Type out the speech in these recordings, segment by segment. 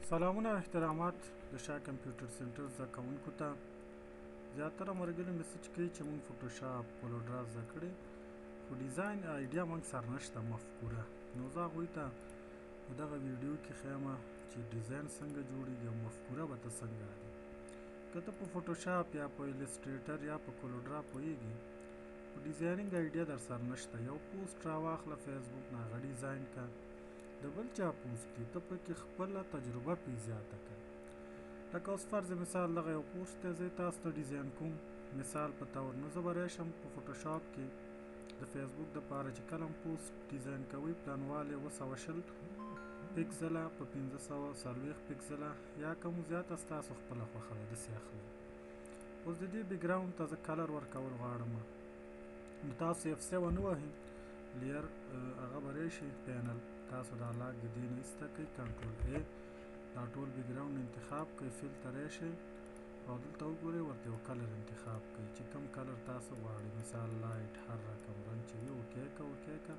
سلامونه احترامات د شاه کمپیوټر سنټر زده کوونکو ته. زیاتره ملګري مسج کوي چې موږ فوټوشاپ کولوډرا زده کړی، خو ډیزاین ایډیا موږ سره نشته مفکوره. نو زه هغوی ته په دغه ویډیو کې ښیم چې ډیزاین څنګه جوړیږي او مفکوره به ته څنګه راځي. که ته په فوټوشاپ یا په ایلسټریټر یا په کولوډرا پوهیږي خو ډیزاینینګ ایډیا در سره نشته، یو پوسټ راواخله فیسبوک نه، هغه ډیزاین که د بل چا پوسټ دی ته پکې خپله تجربه پرې زیاته کړه. لکه اوس فرض مثال دغه یو پوسټ دی، زه تاسو ته ډیزاین کوم مثال په طور. نو زه به راشم په فوټوشاپ کې د فیسبوک دپاره چې کله پوسټ ډیزاین کوئ پلانوالی 220 پکسله په 540 پکسله یا کوم زیاته ستاسو خپله خوښه ده داسې اخلئ. اوس د دې بیکګراونډ ته زه کلر ورکول غواړم، نو تاسو F7 ووهئ، لیر هغه به راشي پینل، تاسو دا لاک د دې نه ایسته کړئ، کنټرول A، دا ټول بیکګراونډ انتخاب کړئ، فیل ته راشئ او دلته وګورئ، ورته یو کلر انتخاب کړئ چې کوم کلر تاسو غواړئ، مثال لایټ، هر رقم رنګ چې وي اوکې که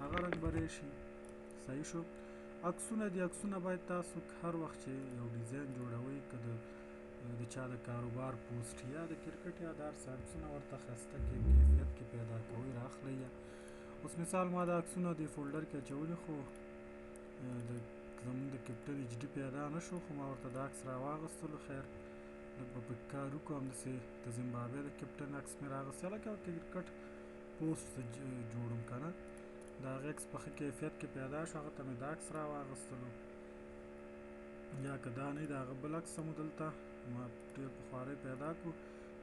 هغه رنګ به راشي. صحیح شو. عکسونه دي، عکسونه باید تاسو هر وخت چې یو ډیزاین جوړوئ، که د چا د کاروبار پوسټ یا د کرکټ یا د هر څه عکسونه ورته ښایسته کې کیفیت کې پیدا کوئ راخلئ. اوس مثال ما دا عکسونه د فولډر کې اچولي، خو زمونږ د کپټن HD پیدا نه شو، خو ما ورته دا عکس راواغستلو. خیر لږ به پکې کار وکړو، همداسې د زیمبابوې د کپټن عکس مې راغستی، هلکه کرکټ پوسټ جوړم که نه، د هغې عکس په ښه کیفیت کې پیدا شو، هغه ته مې دا عکس راواغستلو. یا که دا نه وي د هغه بل عکس هم دلته ما ډېر پخواری پیدا کړو،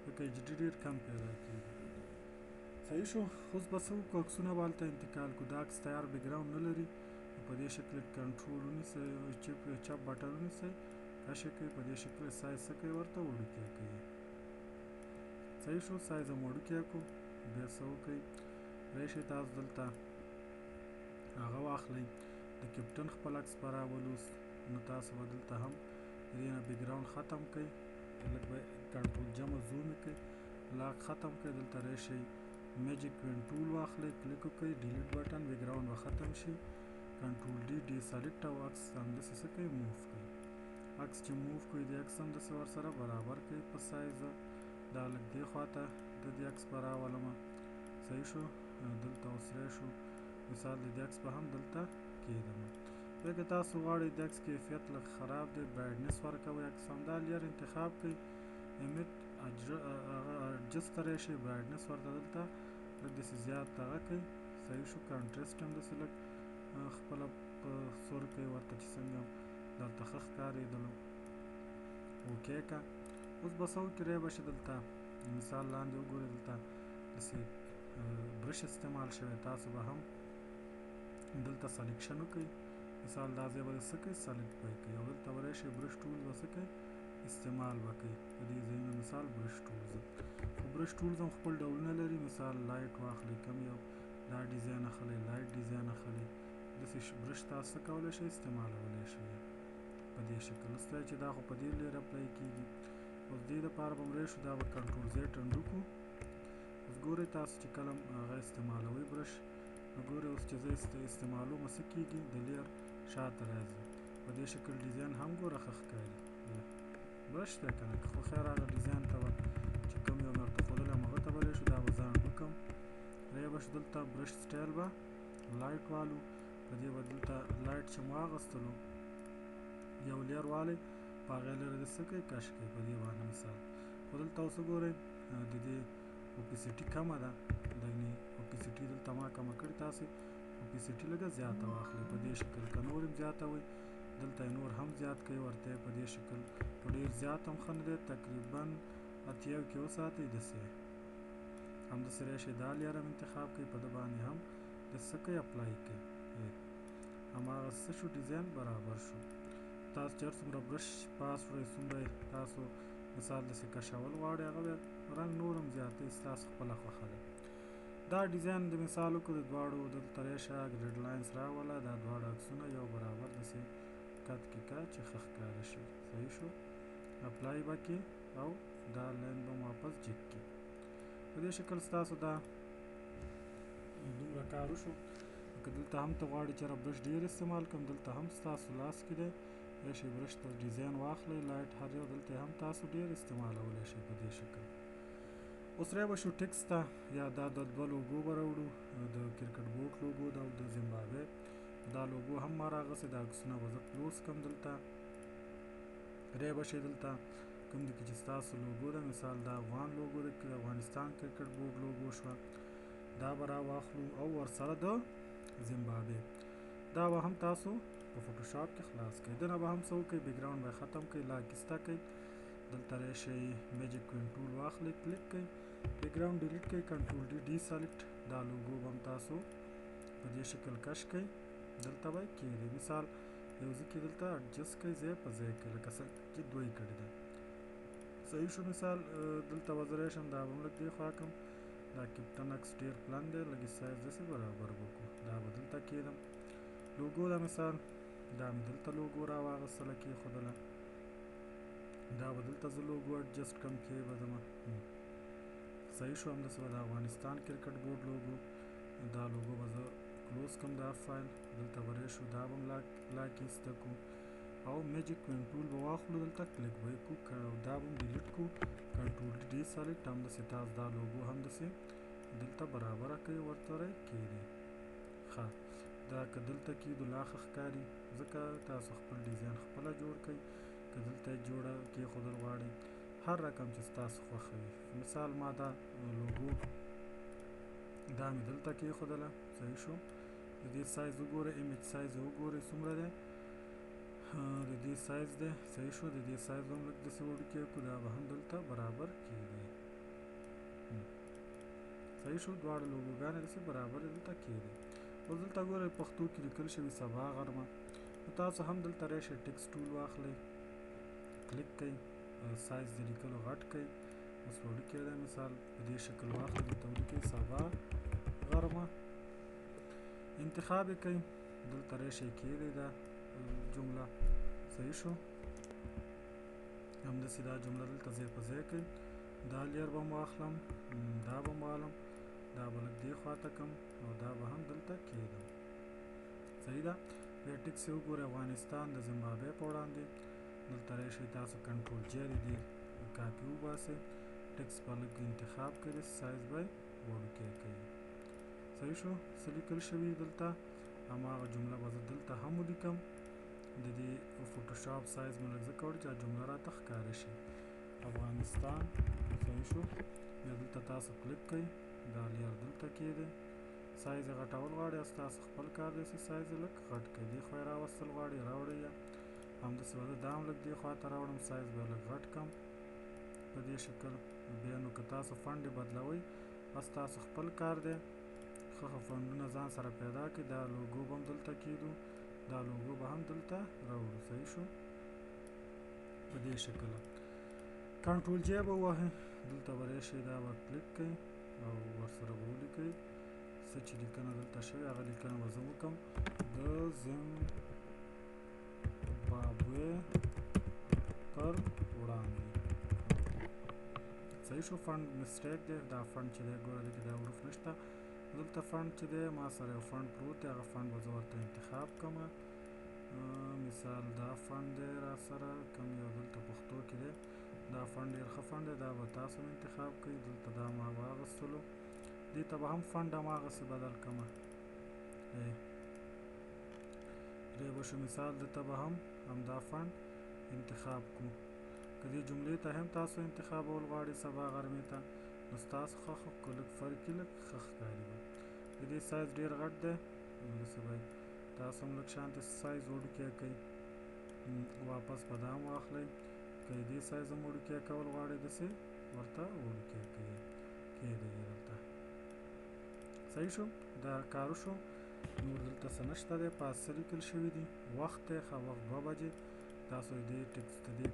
ځکه HD ډېر کم پیدا کېږي. صحیح شو. اوس به څه وکړو، عکسونه به هلته انتقال کړو. دا عکس تیار بیکګراونډ نه لري، په دې شکل کنټرول ونیسئ، چپ بټن ونیسئ، کشې کړئ، په دې شکل سایز څه کوئ ورته وړوکی کوئ. صحیح شو. سایز هم وړوکی کړو. بیا څه وکړئ، راشئ تاسو دلته هغه واخلئ، د کپټن خپل عکس به راولوست، نو تاسو به دلته هم د دې نه بیکګراونډ ختم کړئ، لږ به کنټرول جمع زوم یې کړئ، لاک ختم کړئ، دلته راشئ میجیک پین ټول واخلئ، کلیک وکړئ، ډیلیټ بټن، بیکګراونډ به ختم شي، کنټرول D ډي سلیکټ او عکس همداسې څه کوئ موف کړئ. عکس چې موف کړئ د عکس همداسې ورسره برابر کړئ په سایز، دا لږ دې خواته د دې عکس به راولمه. صحیح شو. دلته اوس راشو، مثال د دې عکس به هم دلته کېږدمه. بیا که تاسو غواړئ د عکس کیفیت لږ خراب دی، برایټنس ورکوئ، عکس همدا لیر انتخاب کړئ، امیټ اډجسټ ته راشئ، برایټنس ورته دلته لږ داسې زیات دغه کړئ. صحیح شو. کانټرسټ هم داسې لږ خپله په سور کړئ ورته چې څنګه درته ښه ښکارېدلو. اوکې که. اوس به څه وکړئ، رای به شي دلته مثال لاندې وګورئ، دلته داسې برش استعمال شوی، تاسو به هم دلته سلیکشن وکړئ، مثال دا ځای به څه کوئ سلیکټ به یې کړئ، او دلته به راشئ برش ټول به څه کوئ استعمال به کوئ په دې ځایونو، مثال برش ټولز. خو برش ټولز هم خپل ډولونه لري، مثال لایټ واخلئ، کم یو دا ډیزاین اخلئ، لایټ ډیزاین اخلئ، داسې برش تاسو څه کولی شئ استعمالولی شئ په دې شکل. اوس چې دا خو په دې لیر اپلای کېږي. اوس دې دپاره به راشو، دا به کنټرول Z انډو کړو. اوس ګورئ تاسو چې کله هغه استعمالوئ برش، نو ګورئ اوس چې زه استعمالوم څه کېږي، د لیر شاته راځي، په دې شکل ډیزاین هم ګوره ښه ښکاري. برش دی که نه، خو خیر هغه ډیزاین ته به چې کوم یو مې ورته ښودلی یم هغه ته به راشو، دا به زه انډو کړم. رای به شو دلته برش سټایل به لایټ والو، په دې به دلته لایټ چې مو واغستلو یو لیر والی، په هغې لرې د څه کوئ کش کوئ په دې باندې مثال. خو دلته اوس وګورئ د دې اوپیسټي کمه ده، یعنې اوپیسټي دلته ما کمه کړې، تاسې اوپیسټي لږه زیاته واخلئ په دې شکل، که نور هم زیاتوئ دلته یې نور هم زیات کوئ ورته په دې شکل، خو ډېر زیات هم ښه نه دی، تقریبا 80 کې وساتئ داسې. همداسې راشئ دا لیر هم انتخاب کړئ، په ده باندې هم داسې څه کوئ اپلای کړئ، هماغه څه شو ډیزاین برابر شو. تاسو چې هر څومره برش پاس وړئ څومره تاسو مثال داسې کشول غواړئ، هغه بیا رنګ نور هم زیاتوئ، ستاسو خپله خوښه ده. دا ډیزاین د مثال وکړو د دواړو، دلته راشه ګریډ لاینز راوله، دا دواړه عکسونه یو برابر داسې کت کې که چې ښه ښکاره شي. صحیح شو. اپلای به کړي او دا لاین به واپس جګ کړي. په دې شکل ستاسو دا دومره کار وشو. که دلته هم ته غواړې چې برش ډېر استعمال کړم، دلته هم ستاسو لاس کې دی، یا شي برش ته ډیزاین واخلئ لایټ هر یو دلته هم تاسو ډیر استعمالولی شئ په دې شکل. اوس رابه شو ټکس ته، یا دا د دوه لوګو به راوړو، د کرکټ بورډ لوګو دا او د زیمبابوې دا لوګو هم ما راغسې دا عکسونه به زه کلوز کړم. دلته رابه شي دلته کوم دی کې چې ستاسو لوګو ده، مثال دا افغان لوګو ده، د افغانستان کرکټ بورډ لوګو شوه، دا به راواخلو او ورسره د زیمبابوې دا به هم تاسو په فوټوشاپ کې خلاص کړئ. دنه به هم څه وکړئ، بیکګراوند به ختم کړئ، لاکسته کړئ، دلته راشئ میجیک پین ټول واخلئ، کلیک کړئ، بیکګراوند ډیلیټ کړئ، کنټرول ډي ډي سلیکټ، دا لوګو به هم تاسو په دې شکل کش کړئ، دلته به کېږدئ. مثال یو ځای کې دلته اډجسټ کړئ ځای په ځای کې لکه څنګه چې دوی کړي ده. صحیح شو. مثال دلته به زه راشم، دا به هم لږ دې خوا کړم، دا کیپټن اکس ډېر پلن دی، لږ سایز داسې برابر به کړو، دا به دلته کېږدم. لوګو ده مثال دا مې دلته لوګو راواغستله کېښودله، دا به دلته زه لوګو اډجسټ کړم کېبدمه. صحیح شو. همداسې به د افغانستان کرکټ بورډ لوګو دا لوګو به زه کلوز کړم دا فایل، دلته به راشو دا به هم لاکیسته کړو او میجیک پین ټول به واخلو، دلته کلیک به یې کړو او دا به هم ډیلیټ کړو، کنټرول ډي سلیکټ. همداسې تاسو دا لوګو همداسې دلته برابره کړئ، ورته کېږدئ. ښه، دا که دلته کېږدو لا ښه ښکاري، ځکه تاسو خپل ډیزاین خپله جوړ کړئ، که دلته یې جوړه کېښودل غواړئ، هر رقم چې ستاسو خوښه وي. مثال ما دا لوګو دا مې دلته کېښودله. صحیح شو. د دې سایز وګورئ، ایمیج سایز یې وګورئ څومره دی، د دې سایز دی. صحیح شو. د دې سایز هم لږ داسې وړوکی کړو، دا به هم دلته برابر کېږدئ. صحیح شو. دواړه لوګوګانې داسې برابر دلته کېږدئ. اوس دلته ګورئ پښتو کې لیکل شوي سبا غرمه، نو تاسو هم دلته راشئ ټکس ټول واخلئ، کلیک کړئ، سایز د لیکلو غټ کړئ، اوس وړوکی دی، مثال په دې شکل واخلئ، دلته ولیکئ سبا غرمه، انتخاب یې کړئ، دلته راشئ کېږدئ دا جمله. صحیح شو. همداسې دا جمله دلته ځای په ځای کړئ، دا لیر به م واخلم، دا به م والم، دا به لږ دې خواته کړم او دا به هم دلته کېږدم. صحیح ده. بیا ټکس یې وګورئ، افغانستان د زیمبابوې په وړاندې، دلته راشئ تاسو کنټرول جې د دې کاپي وباسئ، ټکس به لږ انتخاب کړئ، سایز به یې وړوکی کړئ. صحیح شو. څه لیکل شوي دلته هماغه جمله به زه دلته هم ولیکم، د دې فوټوشاپ سایز مې لږ ځکه وړ چې دا جمله راته ښکاره شي، افغانستان. صحیح شو. بیا دلته تاسو کلیک کړئ، دا لیر دلته کېږدئ، سایز یې غټول غواړئ ستاسو خپل کار دی چې سایز یې لږ غټ کړئ، دې خوا یې راوستل غواړئ راوړئ، یا همداسې به زه دا هم لږ دې خوا ته راوړم، سایز به یې لږ غټ کړم په دې شکل. بیا نو که تاسو فنډ یې بدلوئ ستاسو خپل کار دی، ښه فنډونه ځان سره پیدا کړئ. دا لوګو به هم دلته کېږدو، دا لوګو به هم دلته راوړو. صحیح شو. په دې شکل کنټرول جې به ووهئ، دلته به راشئ، دا به کلیک کړئ او ورسره به ولیکئ څه چې لیکنه دلته شوې، هغه لیکنه به زه وکړم، د زیمبابوې پر وړاندې. صحیح شو. فنډ مسټیک دی، دا فنډ چې دی ګوره دلته دا حروف نشته، دلته فنډ چې دی ما سره یو فنډ پروت دی، هغه فنډ به زه ورته انتخاب کړم. مثال دا فنډ دی را سره کوم یو دلته پښتو کې دی، دا فنډ ډېر ښه فنډ دی، دا به تاسو هم انتخاب کړئ. دلته دا ما واغستلو، دې ته به هم فنډ هماغسې بدل کړم. دی به شو. مثال دلته به هم همدا فنډ انتخاب کړو. که دې جملې ته هم تاسو انتخابول غواړئ سبا غرمې ته، نو ستاسو ښه که لږ فرق یې لږ ښه ښکاري به. د دې سایز ډېر غټ دی، همداسې به تاسو هم لږ شانتې سایز وړوکی کړئ، واپس به دا هم واخلئ، که دې سایز هم وړوکی کول غواړئ داسې ورته وړوکی کړئ، کېږدئ یې دلته. صحیح شو. دا کار وشو. نور دلته څه نشته دی، پاس څه لیکل شوي دي، وخت دی، ښه وخت 2 بجې. تاسو دې ټکس ته دې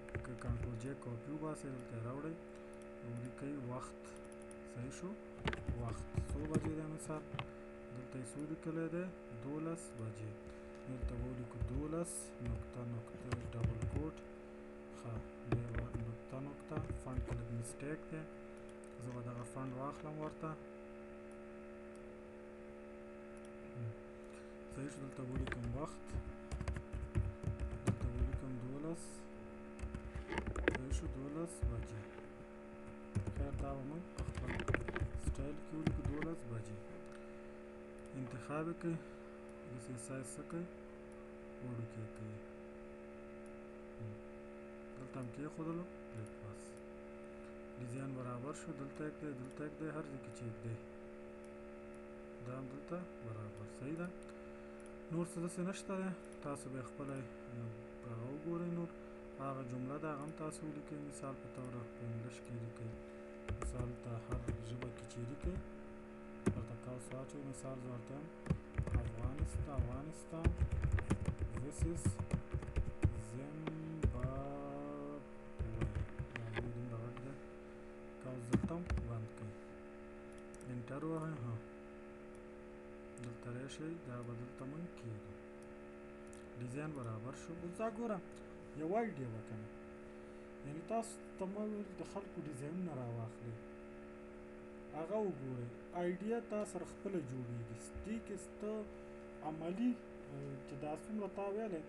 کنټرول جې کاپي وباسئ، دلته یې راوړئ، ولیکئ وخت. صحیح شو. وخت څو بجې دی، مثال دلته یې څو لیکلی دی، 12 بجې، دلته به ولیکو 12 نقطه نقطه ډبل کوټ. ښه، بیا به نقطه نقطه، فنډ کې لږ مسټیک دی، زه به دغه فنډ واخلم ورته. صحیح شو. دلته ولیکم وخت، دلته ولیکم 12 بجې. خیر دا به موږ په خپل سټایل کې ولیکو 12 بجې. انتخاب یې کوئ، داسې سایز څه کوئ وړوکی کوئ، دلته هم کېښودلو بس. ډیزاین برابر شو، دلته یې کړئ، هر ځای کې چې یې دا هم دلته برابر. صحیح ده. نور څه داسې نشته دی، تاسو به یې خپله هغه وګورئ. نور هغه جمله ده هغه هم تاسو ولیکئ، مثال په توګه په انګلیش کې لیکئ، مثال ته هر ژبه کې چې لیکئ ورته قوس واچوئ. مثال زه ورته یم افغانستان this is زیمبابوې. دا دوی دومره غټ دی، قوس دلته هم بند کړئ، انټر ووهئ. دلته راشئ، دا به دلته موږ کېږدو. ډیزاین برابر شو. اوس دا ګوره یو آیډیا وه که نه، یعنې تاسو ته ما ویل د خلکو ډیزاینونه راواخلئ، هغه وګورئ، آیډیا تا سره خپله جوړېږي. دې کې ستا عملي چې دا څومره تا ویلی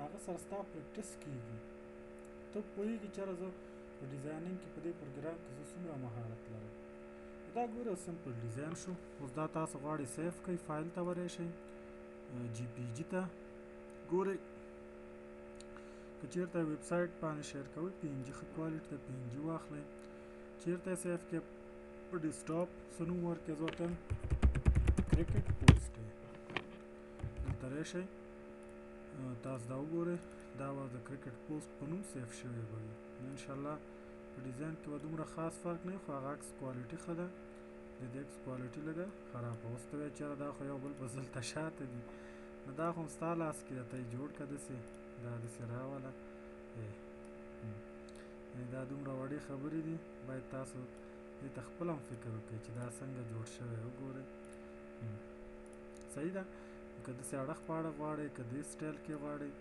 هغه سره ستا پریکټس کېږي. ته پوهېږي چېرې زه په ډیزاینینګ کې په دې پروګرام کې زه څومره مهارت لرم. دا ګوره سمپل ډیزاین شو. اوس دا تاسو غواړئ سیف کړئ، فایل ته ورشئ، جی پی جي ته ګورئ. که چېرته ویب سایټ باندې شیر کوئ پي ان جي ښه کوالټي ده، پي ان جي واخلئ. چېرته یې سیف کړئ په ډیسکټاپ څه نوم ورکړئ، زه ورته یم کرکټ پوسټ. دلته راشئ، تاسو دا وګورئ، دا به د کرکټ پوسټ په نوم سیف شوی به وي. انشاءالله په ډیزاین کې به دومره خاص فرق نه وي، خو هغه عکس کوالټي ښه ده، د دې عکس کوالټي لږه خرابه. اوس ته وایې چېرې دا خو یو بل په دلته شاته دي، نو دا خو هم ستا لاس کې ده، ته یې جوړ کړه داسې، دا داسې راوله. یعنې دا دومره وړې خبرې دي، باید تاسو دې ته خپله هم فکر وکړئ چې دا څنګه جوړ شوی. وګورئ صحیح ده. که داسې اړخ په اړه غواړئ، که دې سټایل کې غواړئ،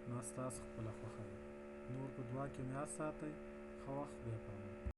نو ستاسو خپله خوښه ده. نور په دعا کې مې یاد ساتئ. ښه وخت، بیا په